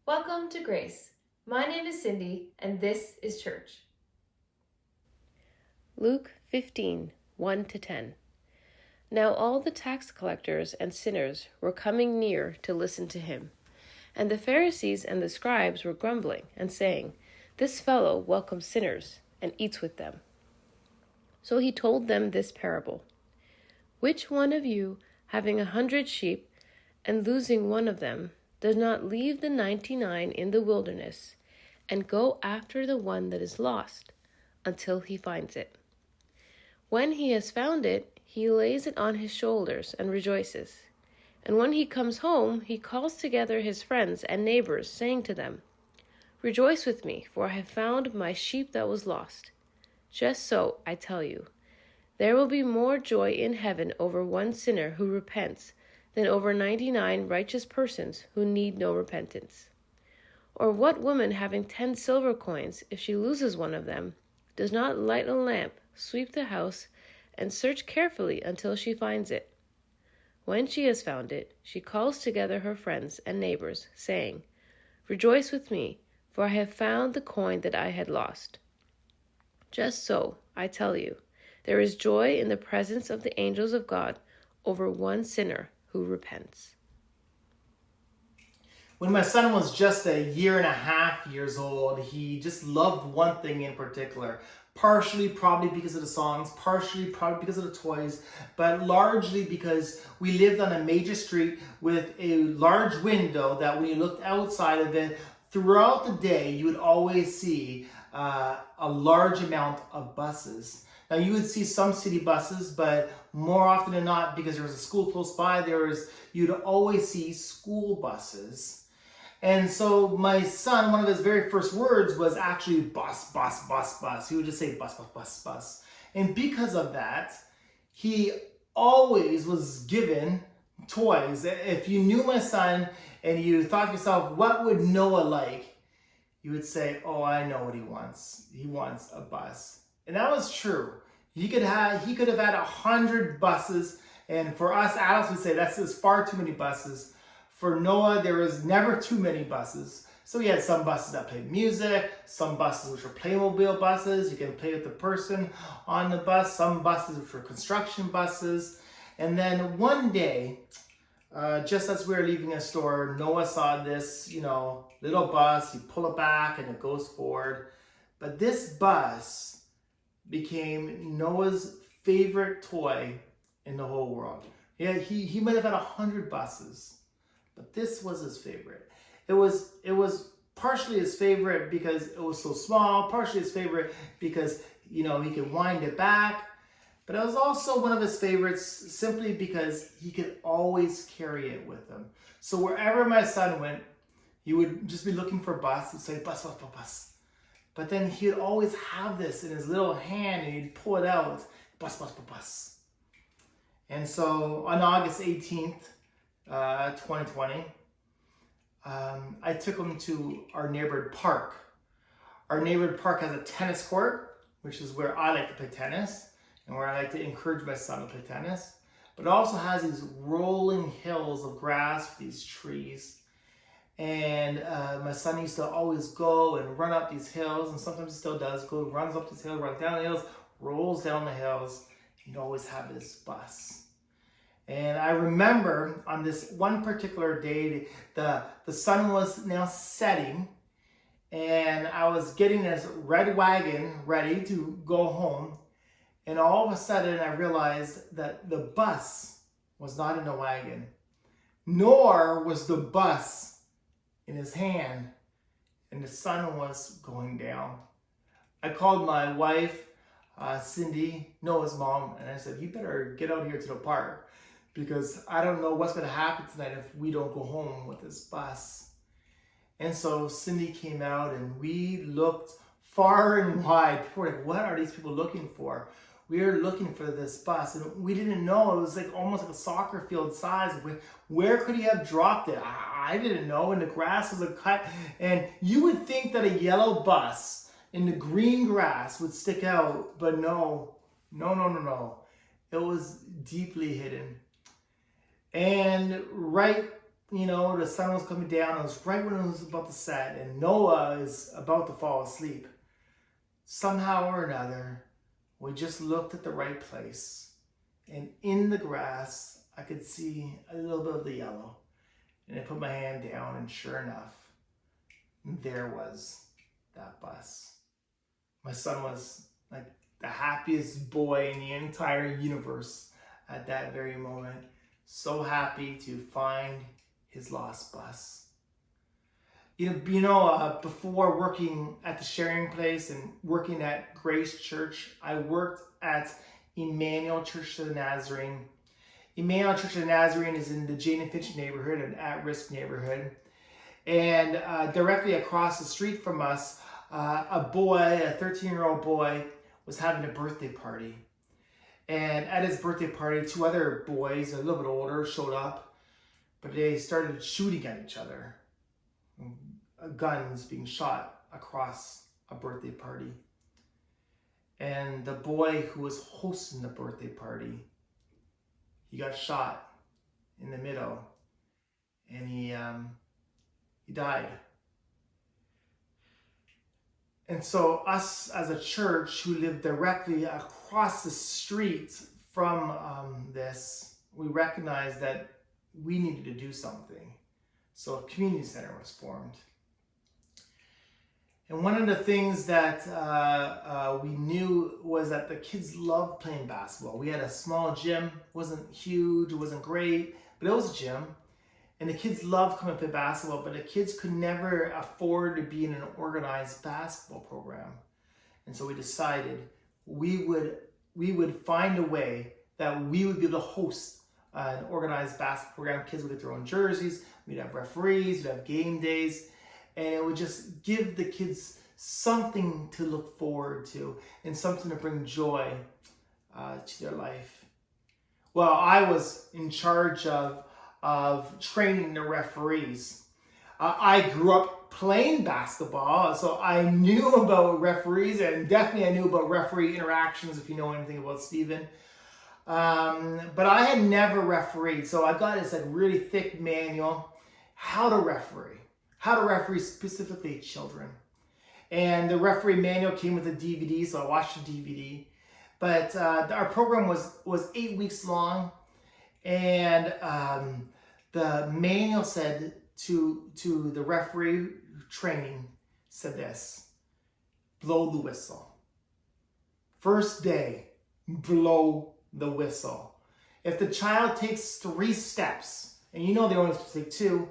Welcome to Grace. My name is Cindy, and this is church. Luke 15, 1-10. Now all the tax collectors and sinners were coming near to listen to him. And the Pharisees and the scribes were grumbling and saying, "This fellow welcomes sinners and eats with them." So he told them this parable. Which one of you, having 100 sheep and losing one of them, does not leave the 99 in the wilderness and go after the one that is lost until he finds it? When he has found it, he lays it on his shoulders and rejoices. And when he comes home, he calls together his friends and neighbors, saying to them, "Rejoice with me, for I have found my sheep that was lost." Just so, I tell you, there will be more joy in heaven over one sinner who repents than over 99 righteous persons who need no repentance. Or what woman having 10 silver coins, if she loses one of them, does not light a lamp, sweep the house, and search carefully until she finds it? When she has found it, she calls together her friends and neighbors, saying, "Rejoice with me, for I have found the coin that I had lost." Just so, I tell you, there is joy in the presence of the angels of God over one sinner who repents. When my son was just a year and a half years old, he just loved one thing in particular. Partially probably because of the songs, partially probably because of the toys, but largely because we lived on a major street with a large window that when you looked outside of it, throughout the day, you would always see a large amount of buses. Now you would see some city buses, but more often than not, because there was a school close by, you'd always see school buses. And so my son, one of his very first words was actually bus, bus, bus, bus. He would just say bus, bus, bus, bus. And because of that, he always was given toys. If you knew my son and you thought to yourself, what would Noah like? You would say, oh, I know what he wants. He wants a bus. And that was true. He could have had 100 buses. And for us adults, we say that's just far too many buses. For Noah, there was never too many buses. So he had some buses that played music, some buses which were Playmobil buses. You can play with the person on the bus. Some buses which were construction buses. And then one day, just as we were leaving a store, Noah saw this, little bus. You pull it back and it goes forward. But this bus became Noah's favorite toy in the whole world. Yeah, he might have had 100 buses. But this was his favorite. It was partially his favorite because it was so small, partially his favorite because, he could wind it back. But it was also one of his favorites simply because he could always carry it with him. So wherever my son went, he would just be looking for a bus. He'd say, bus, bus, bus, bus. But then he'd always have this in his little hand and he'd pull it out, bus, bus, bus, bus. And so on August 18th, 2020, I took him to our neighborhood park. Our neighborhood park has a tennis court, which is where I like to play tennis and where I like to encourage my son to play tennis. But it also has these rolling hills of grass, these trees. And my son used to always go and run up these hills, and sometimes he still does, runs up this hill, runs down the hills, rolls down the hills. He'd always have this bus. And I remember on this one particular day, the sun was now setting, and I was getting this red wagon ready to go home. And all of a sudden, I realized that the bus was not in the wagon, nor was the bus in his hand, and the sun was going down. I called my wife, Cindy, Noah's mom, and I said, "You better get out here to the park, because I don't know what's going to happen tonight if we don't go home with this bus." And so Cindy came out and we looked far and wide. People were like, what are these people looking for? We were looking for this bus and we didn't know. It was like almost like a soccer field size. Where could he have dropped it? I didn't know. And the grass was a cut. And you would think that a yellow bus in the green grass would stick out, but no. It was deeply hidden. And right the sun was coming down. It was right when it was about to set, and Noah is about to fall asleep. Somehow or another, we just looked at the right place, and in the grass, I could see a little bit of the yellow. And I put my hand down, and sure enough, there was that bus. My son was like the happiest boy in the entire universe at that very moment. So happy to find his lost bus. Before working at the Sharing Place and working at Grace Church, I worked at Emmanuel Church of the Nazarene. Emmanuel Church of the Nazarene is in the Jane and Finch neighborhood, an at-risk neighborhood. And directly across the street from us, a 13-year-old boy, was having a birthday party. And at his birthday party, two other boys, a little bit older, showed up, but they started shooting at each other. Guns being shot across a birthday party. And the boy who was hosting the birthday party, he got shot in the middle, and he died. And so us as a church who live directly across the street from this, we recognized that we needed to do something. So a community center was formed. And one of the things that we knew was that the kids loved playing basketball. We had a small gym, wasn't huge, it wasn't great, but it was a gym. And the kids loved coming to play basketball, but the kids could never afford to be in an organized basketball program. And so we decided we would find a way that we would be able to host an organized basketball program. Kids would get their own jerseys, we'd have referees, we'd have game days, and it would just give the kids something to look forward to and something to bring joy to their life. Well, I was in charge of training the referees. I grew up playing basketball, so I knew about referees, and definitely I knew about referee interactions, if you know anything about Stephen. But I had never refereed, so I got this really thick manual, how to referee specifically children. And the referee manual came with a DVD, so I watched the DVD. But our program was 8 weeks long, and the manual said to the referee training, said this: blow the whistle. First day, blow the whistle. If the child takes 3 steps, and you know they're only supposed to take 2,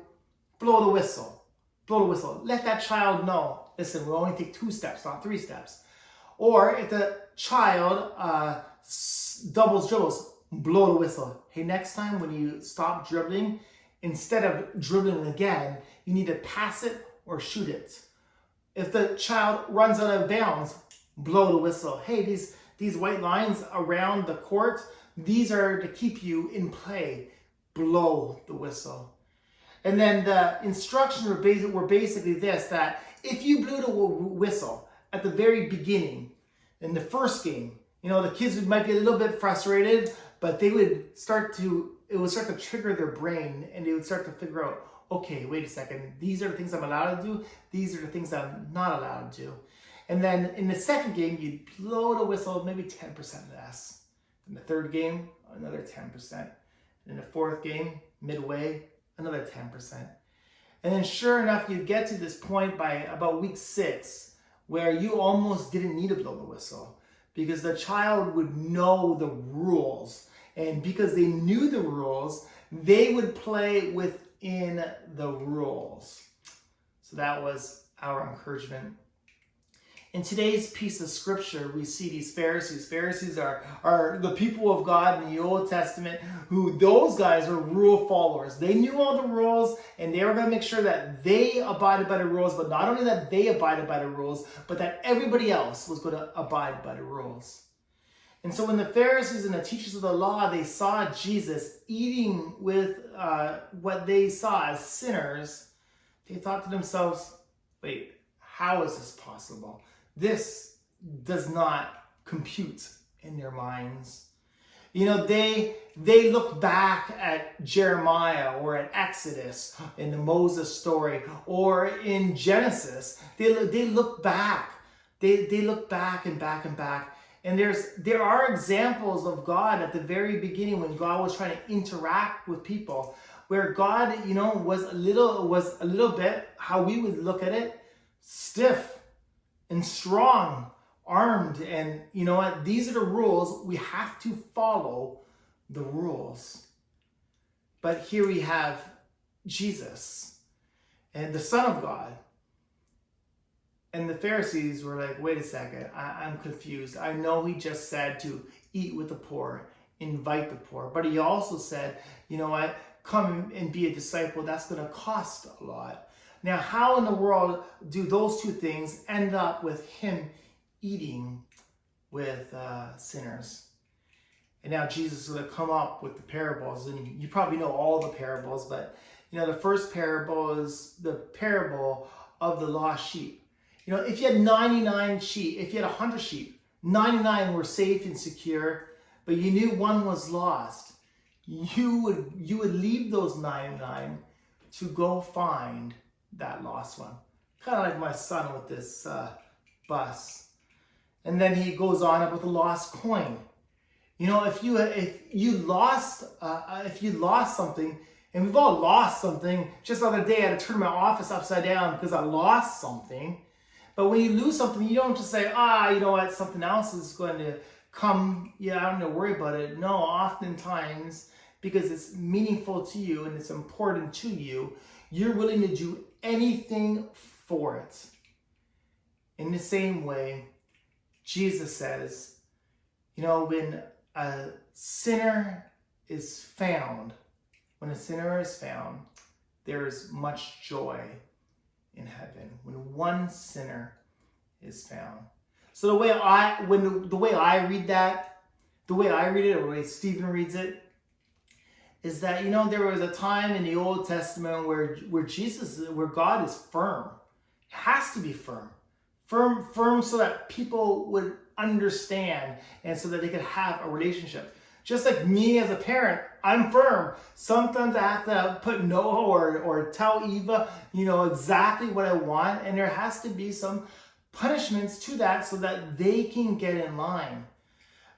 blow the whistle. Blow the whistle. Let that child know, listen, we'll only take 2 steps, not 3 steps. Or if the child doubles dribbles, blow the whistle. Hey, next time when you stop dribbling, instead of dribbling again, you need to pass it or shoot it. If the child runs out of bounds, blow the whistle. Hey, these white lines around the court, these are to keep you in play. Blow the whistle. And then the instructions were basically this, that if you blew the whistle at the very beginning, in the first game, the kids might be a little bit frustrated, but it would start to trigger their brain, and they would start to figure out, okay, wait a second, these are the things I'm allowed to do, these are the things I'm not allowed to do. And then in the second game, you'd blow the whistle maybe 10% less. In the third game, another 10%. In the fourth game, midway, another 10%. And then sure enough, you'd get to this point by about week 6, where you almost didn't need to blow the whistle, because the child would know the rules. And because they knew the rules, they would play within the rules. So that was our encouragement. In today's piece of scripture, we see these Pharisees. Pharisees are the people of God in the Old Testament, who those guys were rule followers. They knew all the rules, and they were going to make sure that they abided by the rules, but not only that they abided by the rules, but that everybody else was going to abide by the rules. And so when the Pharisees and the teachers of the law, they saw Jesus eating with what they saw as sinners, they thought to themselves, wait, how is this possible? This does not compute in their minds. They look back at Jeremiah or at Exodus in the Moses story or in Genesis. They look back. They look back and back and back. And there are examples of God at the very beginning when God was trying to interact with people, where God, was a little bit, how we would look at it, stiff and strong, armed. And you know what? These are the rules. We have to follow the rules. But here we have Jesus and the Son of God. And the Pharisees were like, wait a second, I'm confused. I know he just said to eat with the poor, invite the poor. But he also said, you know what, come and be a disciple. That's going to cost a lot. Now, how in the world do those two things end up with him eating with sinners? And now Jesus is going to come up with the parables. And you probably know all the parables, but the first parable is the parable of the lost sheep. If you had 99 sheep, if you had 100 sheep, 99 were safe and secure, but you knew one was lost, you would leave those 99 to go find that lost one. Kind of like my son with this bus. And then he goes on with the lost coin. If you lost something, and we've all lost something. Just the other day, I had to turn my office upside down because I lost something. But when you lose something, you don't just say, you know what, something else is going to come. Yeah, I don't have to worry about it. No, oftentimes, because it's meaningful to you and it's important to you, you're willing to do anything for it. In the same way, Jesus says, when a sinner is found, there is much joy in heaven when one sinner is found. So the way I read that, the way I read it, or the way Stephen reads it, is that there was a time in the Old Testament where God is firm. It has to be firm, so that people would understand and so that they could have a relationship. Just like me as a parent, I'm firm. Sometimes I have to put no or tell Eva, exactly what I want. And there has to be some punishments to that so that they can get in line.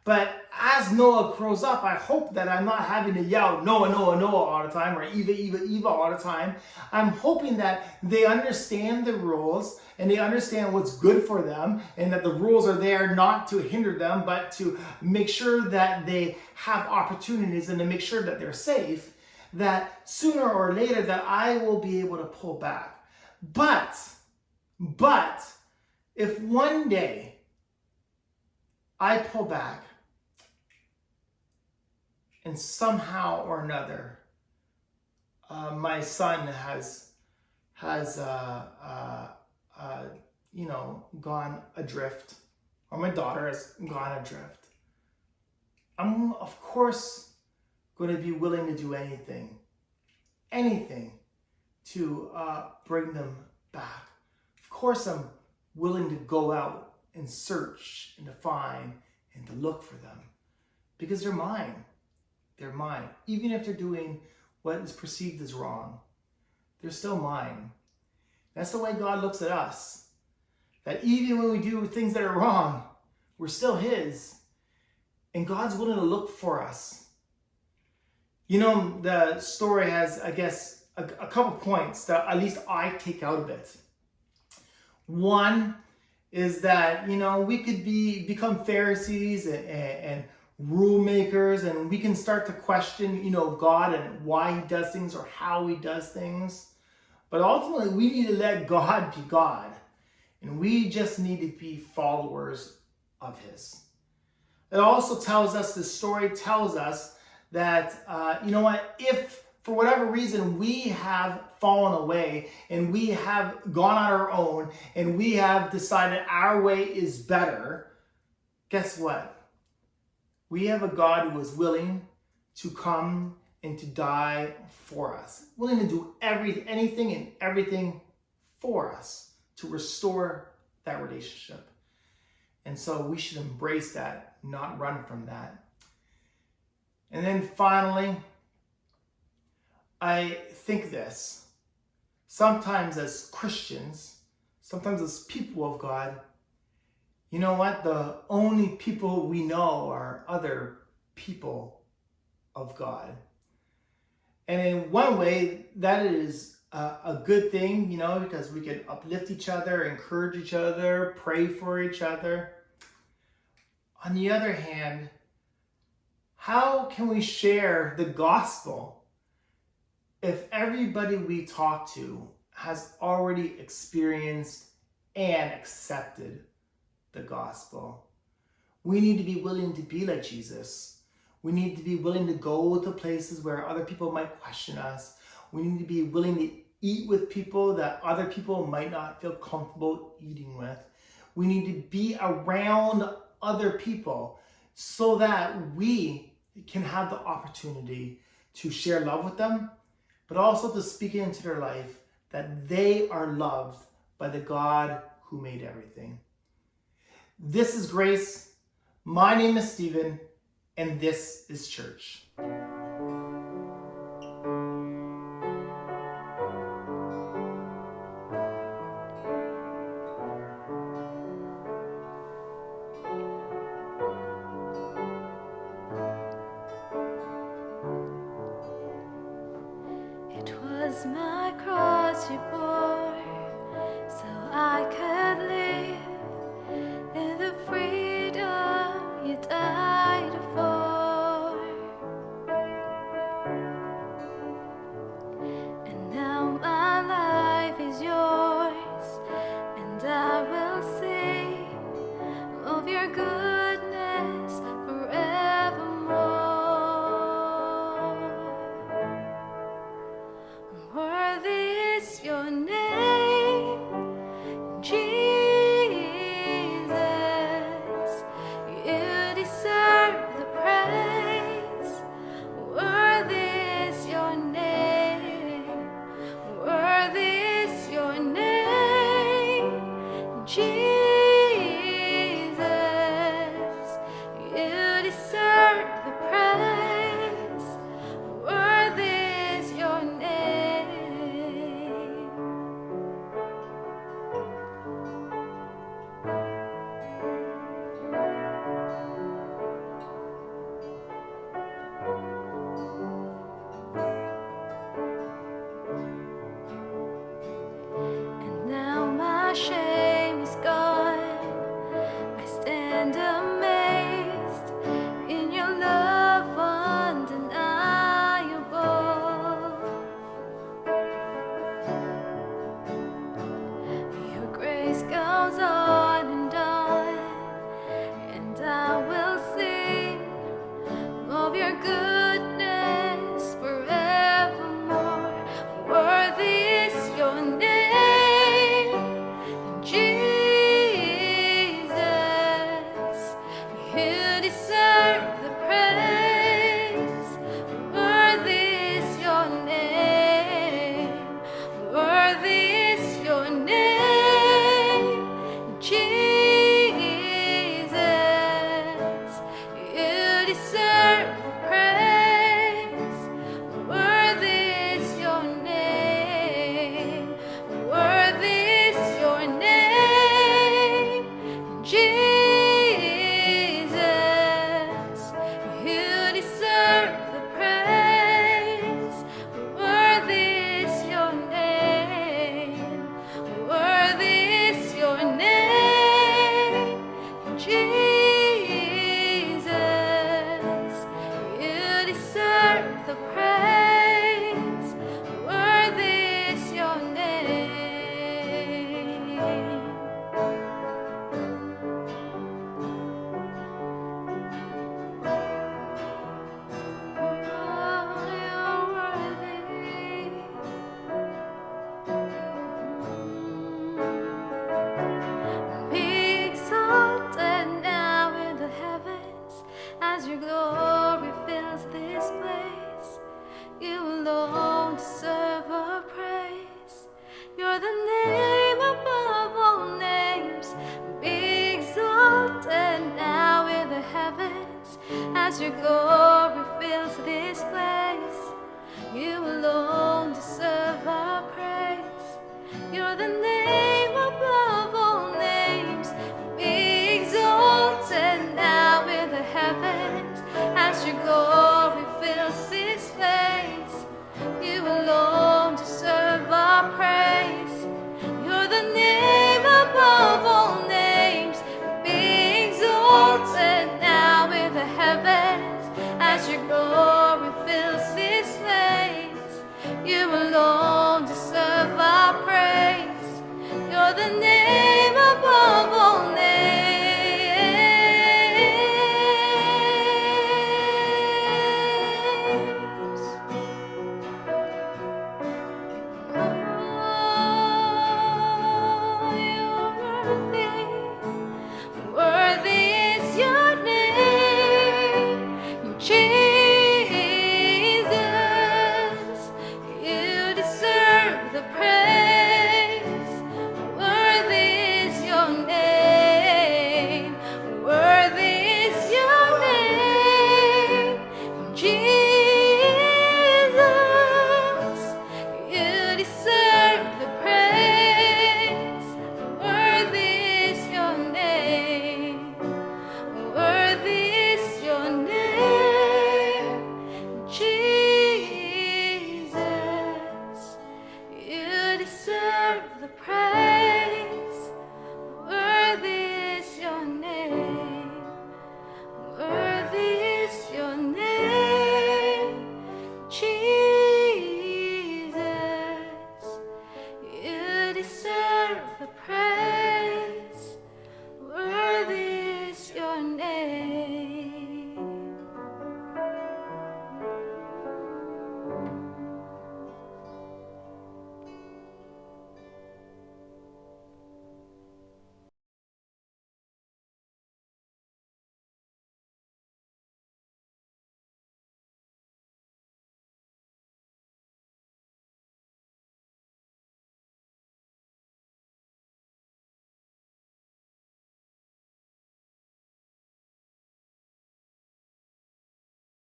But as Noah grows up, I hope that I'm not having to yell Noah, Noah, Noah all the time, or Eva, Eva, Eva all the time. I'm hoping that they understand the rules and they understand what's good for them, and that the rules are there not to hinder them, but to make sure that they have opportunities and to make sure that they're safe, that sooner or later that I will be able to pull back. But if one day I pull back and somehow or another my son has gone adrift, or my daughter has gone adrift, I'm of course going to be willing to do anything to bring them back. Of course I'm willing to go out and search and to find and to look for them, because they're mine. They're mine. Even if they're doing what is perceived as wrong, they're still mine. That's the way God looks at us. That even when we do things that are wrong, we're still His. And God's willing to look for us. The story has, I guess, a couple points that at least I take out of it. One is that, we could become Pharisees and rule makers, and we can start to question, God and why He does things or how He does things. But ultimately, we need to let God be God. And we just need to be followers of His. It also tells us, the story tells us that, if for whatever reason we have fallen away and we have gone on our own and we have decided our way is better, guess what? We have a God who is willing to come and to die for us, willing to do anything and everything for us to restore that relationship. And so we should embrace that, not run from that. And then finally, I think this. Sometimes as Christians, sometimes as people of God, you know what? The only people we know are other people of God. And in one way, that is a good thing, because we can uplift each other, encourage each other, pray for each other. On the other hand, how can we share the gospel if everybody we talk to has already experienced and accepted the gospel? We need to be willing to be like Jesus. We need to be willing to go to places where other people might question us. We need to be willing to eat with people that other people might not feel comfortable eating with. We need to be around other people so that we can have the opportunity to share love with them, but also to speak into their life that they are loved by the God who made everything. This is Grace. My name is Stephen, and this is church. It was my cross you bore, so I could live in the freedom you died for. And now my life is yours, and I will sing of your goodness forevermore. Worthy is your name, Jesus. You deserve the praise. Worthy is your name. Worthy is your name, Jesus. You deserve the praise. Worthy is your name. And now my shame